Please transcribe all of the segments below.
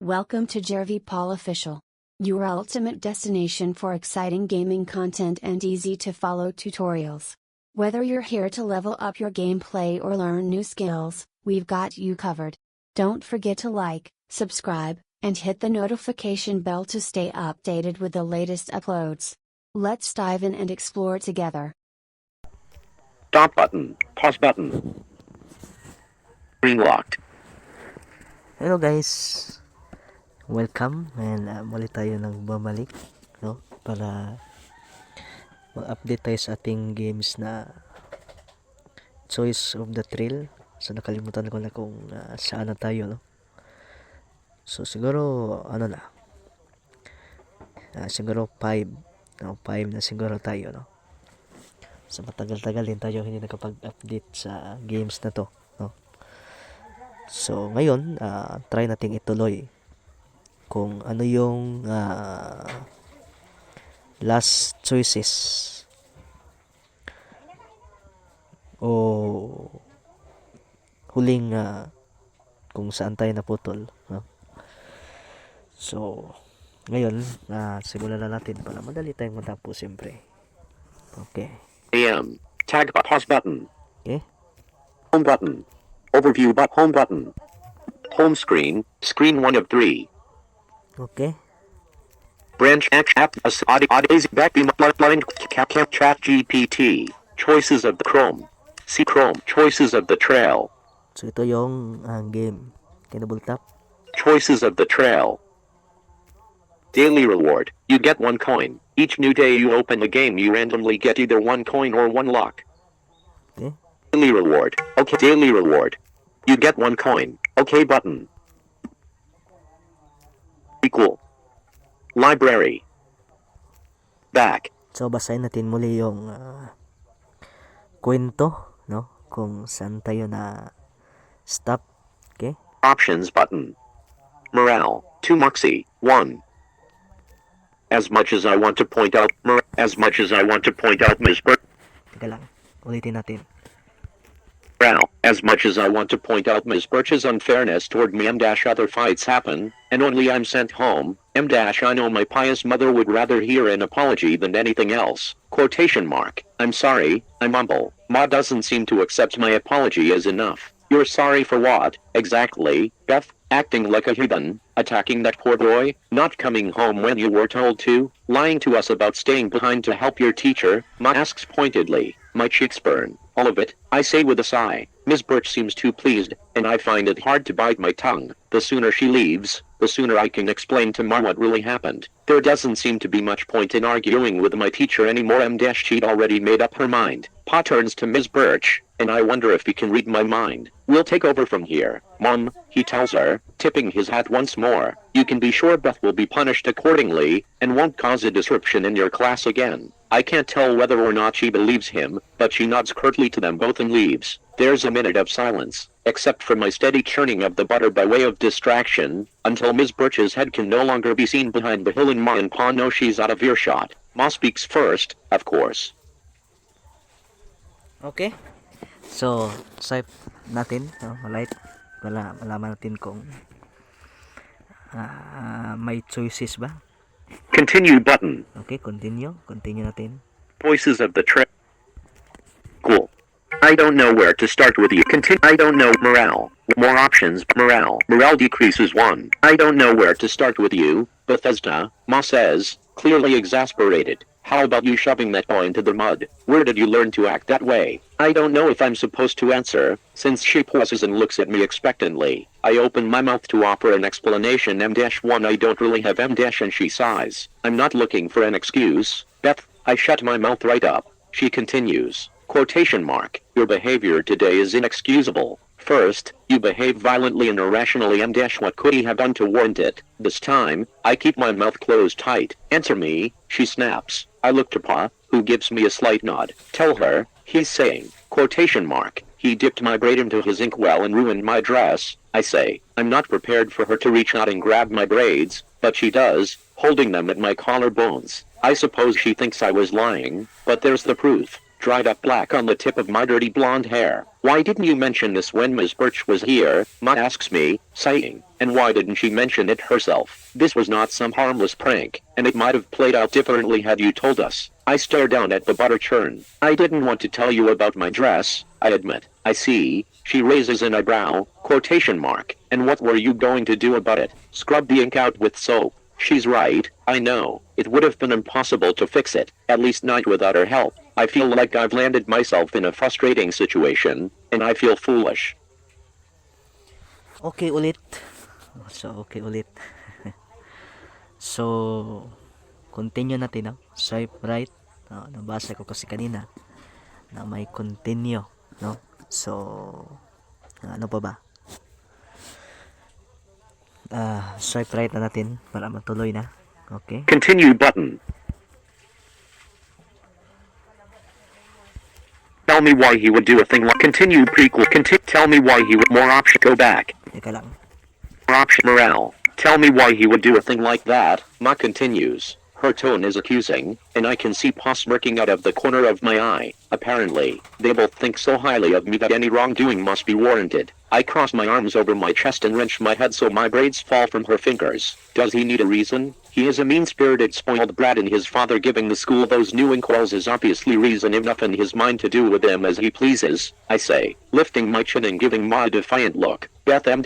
Welcome to Jervy Paul Official, your ultimate destination for exciting gaming content and easy to follow tutorials. Whether you're here to level up your gameplay or learn new skills, we've got you covered. Don't forget to like, subscribe, and hit the notification bell to stay updated with the latest uploads. Let's dive in and explore together. Stop button, pause button. Screen locked. Hello guys, welcome and muli tayo nang bumalik, no? Para mag-update tayo sa ating games na Choice of the Thrill. So nakalimutan ko na kung saan na tayo, no? So siguro siguro 5, no? 5 na siguro tayo, no? So matagal-tagal din tayo hindi nakapag-update sa games na to, no? So ngayon, try nating ituloy kung ano yung last choices o huling kung saan tayo naputol, no? So ngayon, simulan na natin para madali tayong matapos siyempre. Okay. AM. Tag pause button. Okay. Home button. Overview home button. Home screen. Screen 1 of 3. Okay. Branch app audio back beam blind cap chat GPT. Choices of the Chrome. See Chrome. Choices of the trail. So ito yung game. Okay, double tap. Choices of the trail. Daily reward. You get 1 coin. Each new day you open the game you randomly get either 1 coin or 1 lock. Okay. Daily reward. Okay. Daily reward. You get 1 coin. Okay button. Equal. Library. Back. So basahin natin muli yung kwento, no? Kung saan tayo na stop. Okay? Options button. Morale. 2 Moxie. 1. As much as I want to point out Ms. Birch. Teka lang. Ulitin natin. As much as I want to point out Ms. Birch's unfairness toward me, other fights happen, and only I'm sent home. I know my pious mother would rather hear an apology than anything else. Quotation mark. I'm sorry, I'm humble. Ma doesn't seem to accept my apology as enough. You're sorry for what, exactly, Beth? Acting like a heathen, attacking that poor boy, not coming home when you were told to, lying to us about staying behind to help your teacher, Ma asks pointedly. My cheeks burn. All of it, I say with a sigh. Ms. Birch seems too pleased, and I find it hard to bite my tongue. The sooner she leaves, the sooner I can explain to Ma what really happened. There doesn't seem to be much point in arguing with my teacher anymore. She'd already made up her mind. Pa turns to Ms. Birch, and I wonder if he can read my mind. We'll take over from here, Mom, he tells her, tipping his hat once more. You can be sure Beth will be punished accordingly, and won't cause a disruption in your class again. I can't tell whether or not she believes him, but she nods curtly to them both and leaves. There's a minute of silence, except for my steady churning of the butter by way of distraction, until Ms. Birch's head can no longer be seen behind the hill and Ma and Pa know she's out of earshot. Ma speaks first, of course. Okay. So, swipe natin, no? Light. Malaman natin kung may choices ba. Continue button. Okay, continue. Continue natin. Voices of the trail. Cool. I don't know where to start with you. Continue. I don't know. Morale. More options. Morale. Morale decreases 1. I don't know where to start with you, Bethesda, Ma says, clearly exasperated. How about you shoving that boy into the mud? Where did you learn to act that way? I don't know if I'm supposed to answer, since she pauses and looks at me expectantly. I open my mouth to offer an explanation. M-1 I don't really have M- and she sighs. I'm not looking for an excuse, Beth. I shut my mouth right up. She continues. Quotation mark. Your behavior today is inexcusable. First, you behave violently and irrationally. M- what could he have done to warrant it? This time, I keep my mouth closed tight. Answer me, she snaps. I look to Pa, who gives me a slight nod. Tell her, he's saying, quotation mark. He dipped my braid into his inkwell and ruined my dress. I say, I'm not prepared for her to reach out and grab my braids, but she does, holding them at my collarbones. I suppose she thinks I was lying, but there's the proof. Dried up black on the tip of my dirty blonde hair. Why didn't you mention this when Ms. Birch was here? Ma asks me, sighing. And why didn't she mention it herself? This was not some harmless prank, and it might have played out differently had you told us. I stare down at the butter churn. I didn't want to tell you about my dress, I admit. I see. She raises an eyebrow, quotation mark. And what were you going to do about it? Scrub the ink out with soap. She's right, I know. It would have been impossible to fix it, at least not without her help. I feel like I've landed myself in a frustrating situation, and I feel foolish. Okay ulit. So, okay ulit. So, continue natin, no? Swipe right. Nabasa ko kasi kanina na may continue, no? So, ano pa ba? Swipe right na natin para matuloy na. Okay. Continue button. Tell me why he would do a thing like continue prequel. Tell me why he would more option. Go back. Teka lang. More option morale. Tell me why he would do a thing like that. Ma continues. Her tone is accusing, and I can see pus smirking out of the corner of my eye. Apparently, they both think so highly of me that any wrongdoing must be warranted. I cross my arms over my chest and wrench my head so my braids fall from her fingers. Does he need a reason? He is a mean-spirited spoiled brat, and his father giving the school those new inkwells is obviously reason enough in his mind to do with them as he pleases, I say, lifting my chin and giving Ma a defiant look. Beth M.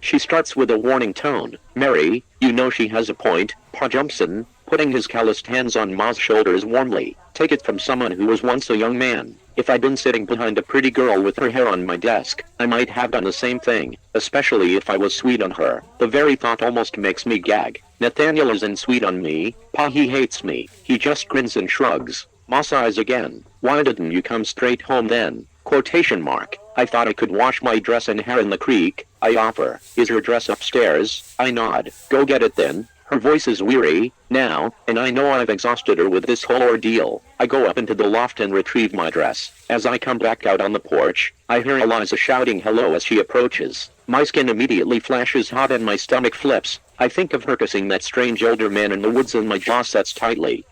She starts with a warning tone. Mary, you know she has a point. Pa jumps in, putting his calloused hands on Ma's shoulders warmly. Take it from someone who was once a young man. If I'd been sitting behind a pretty girl with her hair on my desk, I might have done the same thing, especially if I was sweet on her. The very thought almost makes me gag. Nathaniel isn't sweet on me. Pa, he hates me. He just grins and shrugs. Ma sighs again. Why didn't you come straight home then? Quotation mark. I thought I could wash my dress and hair in the creek. I offer. Is her dress upstairs? I nod. Go get it then. Her voice is weary, now, and I know I've exhausted her with this whole ordeal. I go up into the loft and retrieve my dress. As I come back out on the porch, I hear Eliza shouting hello as she approaches. My skin immediately flashes hot and my stomach flips. I think of her kissing that strange older man in the woods and my jaw sets tightly.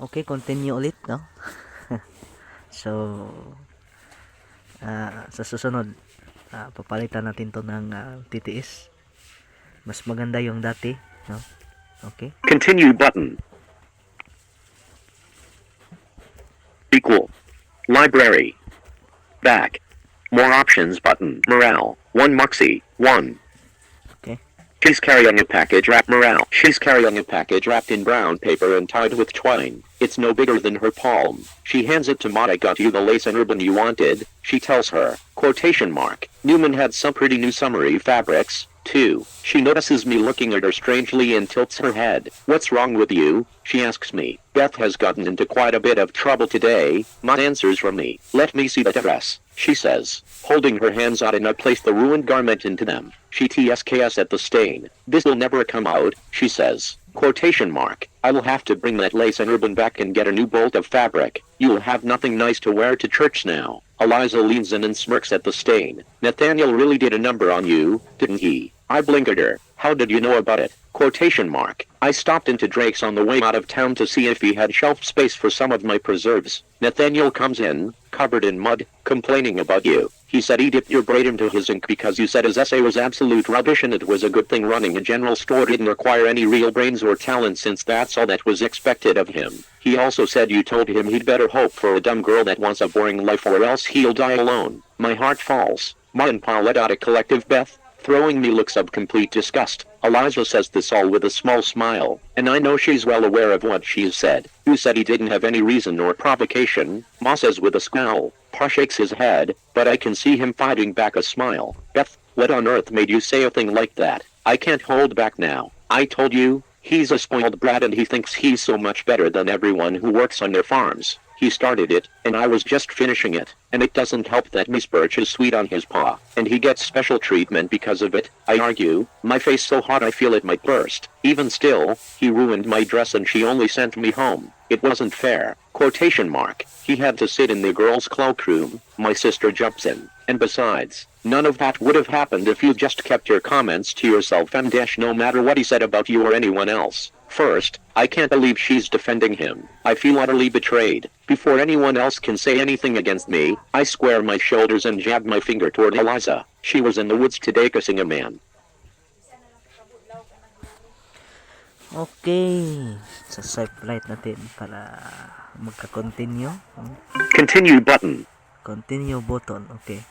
Okay, continue ulit, no? So, sa susunod, papalitan natin to ng titiis. Mas maganda yung dati, no? Okay. Continue button. Equal. Library. Back. More options button. Morale. 1 Moxie. 1. Okay. She's carrying a package wrapped morale. She's carrying a package wrapped in brown paper and tied with twine. It's no bigger than her palm. She hands it to Ma. I got you the lace and ribbon you wanted, she tells her. Quotation mark. Newman had some pretty new summery fabrics, too. She notices me looking at her strangely and tilts her head. What's wrong with you? She asks me. Beth has gotten into quite a bit of trouble today. Ma answers for me. Let me see the dress, she says, holding her hands out, and I place the ruined garment into them. She tsks at the stain. This'll never come out, she says. Quotation mark. I will have to bring that lace and ribbon back and get a new bolt of fabric. You'll have nothing nice to wear to church now. Eliza leans in and smirks at the stain. Nathaniel really did a number on you, didn't he? I blink at her. How did you know about it? Quotation mark. I stopped into Drake's on the way out of town to see if he had shelf space for some of my preserves. Nathaniel comes in, covered in mud, complaining about you. He said he dipped your braid into his ink because you said his essay was absolute rubbish, and it was a good thing running a general store didn't require any real brains or talent, since that's all that was expected of him. He also said you told him he'd better hope for a dumb girl that wants a boring life or else he'll die alone. My heart falls. Ma and Pa let out a collective Beth, throwing me looks of complete disgust. Eliza says this all with a small smile, and I know she's well aware of what she's said. You said he didn't have any reason or provocation, Ma says with a scowl. Pa shakes his head, but I can see him fighting back a smile. Beth, what on earth made you say a thing like that? I can't hold back now. I told you, he's a spoiled brat and he thinks he's so much better than everyone who works on their farms. He started it, and I was just finishing it, and it doesn't help that Miss Birch is sweet on his pa, and he gets special treatment because of it, I argue, my face so hot I feel it might burst. Even still, he ruined my dress and she only sent me home. It wasn't fair. Quotation mark. He had to sit in the girls' cloakroom. My sister jumps in. And besides, none of that would have happened if you just kept your comments to yourself, no matter what he said about you or anyone else. First, I can't believe she's defending him. I feel utterly betrayed. Before anyone else can say anything against me, I square my shoulders and jab my finger toward Eliza. She was in the woods today kissing a man. Okay. Sa swipe right natin para magka-continue. Continue button. Continue button. Okay.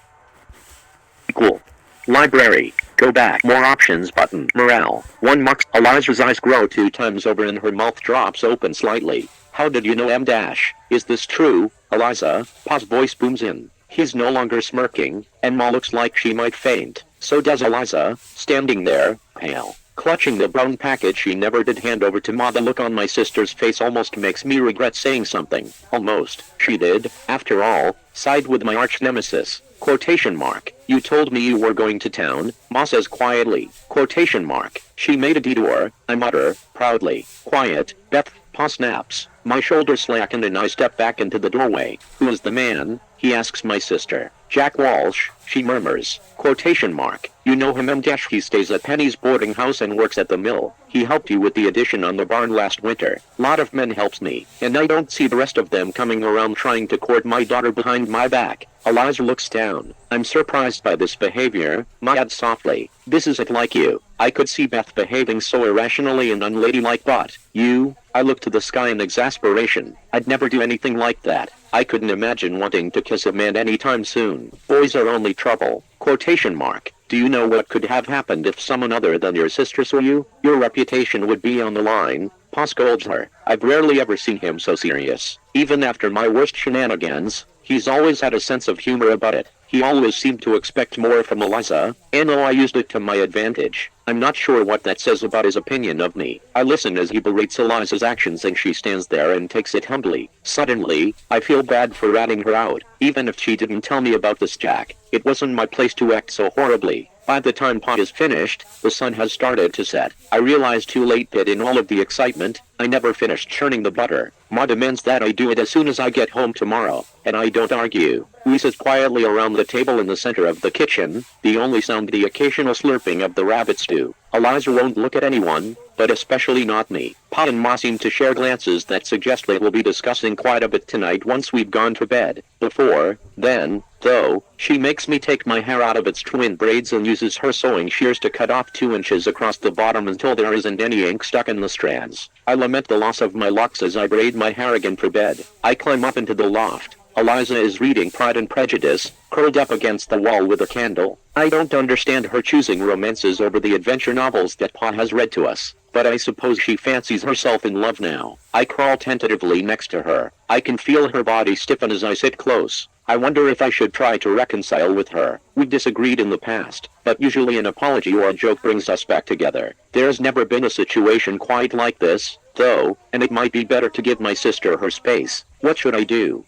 Equal. Library. Go back. More options button. Morale. 1 marks. Eliza's eyes grow 2 times over and her mouth drops open slightly. How did you know M dash? Is this true, Eliza? Pa's voice booms in. He's no longer smirking, and Ma looks like she might faint. So does Eliza, standing there, pale, clutching the brown package she never did hand over to Ma. The look on my sister's face almost makes me regret saying something. Almost. She did, after all, side with my arch nemesis. Quotation mark. You told me you were going to town, Ma says quietly. Quotation mark. She made a detour, I mutter, proudly. Quiet, Beth. Pa snaps. My shoulders slacken and I step back into the doorway. Who is the man? He asks my sister. Jack Walsh, she murmurs. Quotation mark. You know him M dash. He stays at Penny's boarding house and works at the mill. He helped you with the addition on the barn last winter. Lot of men helps me, and I don't see the rest of them coming around trying to court my daughter behind my back. Eliza looks down. I'm surprised by this behavior, Ma adds softly. This isn't like you. I could see Beth behaving so irrationally and unladylike, but you... I look to the sky in exasperation. I'd never do anything like that. I couldn't imagine wanting to kiss a man anytime soon. Boys are only trouble. Quotation mark. Do you know what could have happened if someone other than your sister saw you? Your reputation would be on the line. Pa scolds her. I've rarely ever seen him so serious. Even after my worst shenanigans, he's always had a sense of humor about it. He always seemed to expect more from Eliza, and I used it to my advantage. I'm not sure what that says about his opinion of me. I listen as he berates Eliza's actions and she stands there and takes it humbly. Suddenly, I feel bad for ratting her out. Even if she didn't tell me about this Jack, it wasn't my place to act so horribly. By the time Pa is finished, the sun has started to set. I realize too late that in all of the excitement, I never finished churning the butter. Ma demands that I do it as soon as I get home tomorrow, and I don't argue. We sit quietly around the table in the center of the kitchen, the only sound the occasional slurping of the rabbit stew. Eliza won't look at anyone, but especially not me. Pa and Ma seem to share glances that suggest they will be discussing quite a bit tonight once we've gone to bed. Before then, though, she makes me take my hair out of its twin braids and uses her sewing shears to cut off 2 inches across the bottom until there isn't any ink stuck in the strands. I lament the loss of my locks as I braid my hair again for bed. I climb up into the loft. Eliza is reading Pride and Prejudice, curled up against the wall with a candle. I don't understand her choosing romances over the adventure novels that Pa has read to us, but I suppose she fancies herself in love now. I crawl tentatively next to her. I can feel her body stiffen as I sit close. I wonder if I should try to reconcile with her. We disagreed in the past, but usually an apology or a joke brings us back together. There's never been a situation quite like this, though, and it might be better to give my sister her space. What should I do?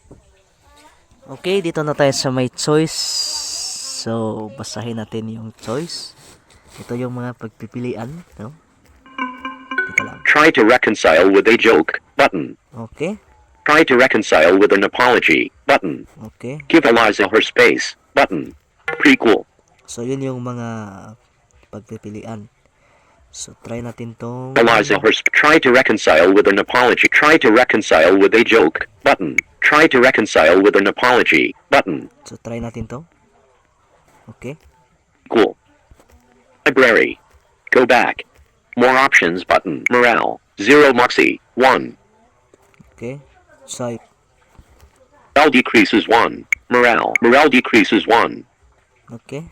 Okay, dito na tayo sa may choice. So, basahin natin yung choice. Ito yung mga pagpipilian, no? Dito lang. Try to reconcile with a joke, button. Okay. Try to reconcile with an apology, button. Okay. Give Eliza her space, button. Prequel. So, yun yung mga pagpipilian. So, try natin tong... Eliza her try to reconcile with an apology. Try to reconcile with a joke, button. Try to reconcile with an apology, button. So, try natin to. Okay. Cool. Library. Go back. More options button. Morale. 0 Moxie. 1. Okay. Swipe. Morale decreases 1. Morale. Morale decreases 1. Okay.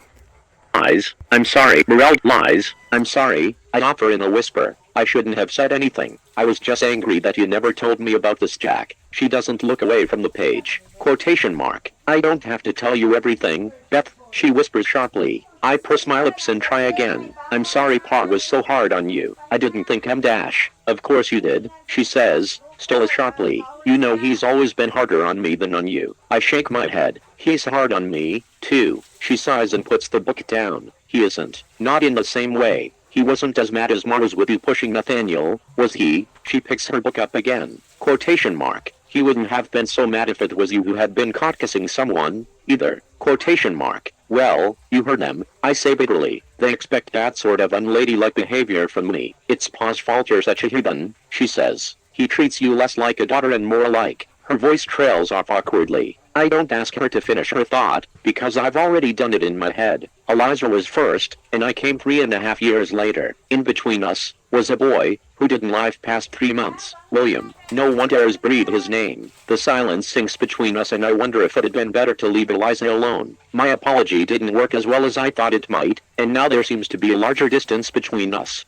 Lies. I'm sorry. Morale lies. I'm sorry. I offer in a whisper. I shouldn't have said anything. I was just angry that you never told me about this Jack. She doesn't look away from the page. Quotation mark. I don't have to tell you everything, Beth, she whispers sharply. I purse my lips and try again. I'm sorry Pa was so hard on you. I didn't think M dash. Of course you did, she says, still as sharply. You know he's always been harder on me than on you. I shake my head. He's hard on me, too. She sighs and puts the book down. He isn't. Not in the same way. He wasn't as mad as Ma was with you pushing Nathaniel, was he? She picks her book up again. Quotation mark. He wouldn't have been so mad if it was you who had been caught kissing someone, either. Quotation mark. Well, you heard them, I say bitterly. They expect that sort of unladylike behavior from me. It's Pa's fault you're such a heathen, she says. He treats you less like a daughter and more like. Her voice trails off awkwardly. I don't ask her to finish her thought, because I've already done it in my head. Eliza was first, and I came 3.5 years later. In between us, was a boy, who didn't live past 3 months. William. No one dares breathe his name. The silence sinks between us and I wonder if it had been better to leave Eliza alone. My apology didn't work as well as I thought it might, and now there seems to be a larger distance between us.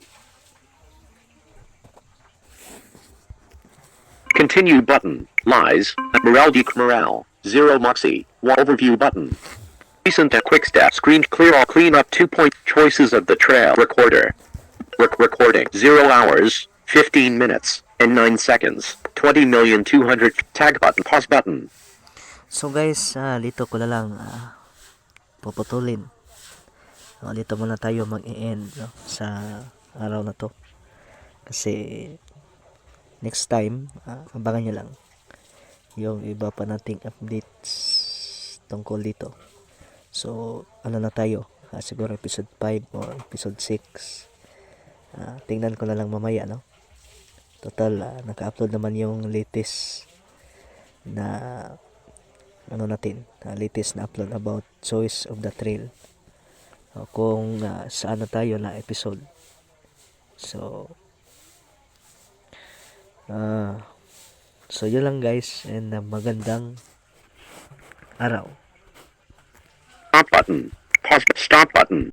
Continue button. Lies. Morale Geek Morale. Zero Moxie. Overview button. Recent and quick step. Screen clear all clean up 2-point choices of the trail recorder. Recording. 0 hours, 15 minutes, and 9 seconds. 20,200,000. Tag button. Pause button. So guys, dito ko na lang puputulin. Dito muna tayo mag-e-end, no, sa araw na to. Kasi next time, abangan nyo lang yung iba pa nating updates tungkol dito. So, ano na tayo? Siguro episode 5 or episode 6. Tingnan ko na lang mamaya, no? Total, naka-upload naman yung latest na latest na upload about Choice of the Trail. Kung saan na tayo na episode. So yun lang guys, and magandang araw. Stop button. Pause. Stop button.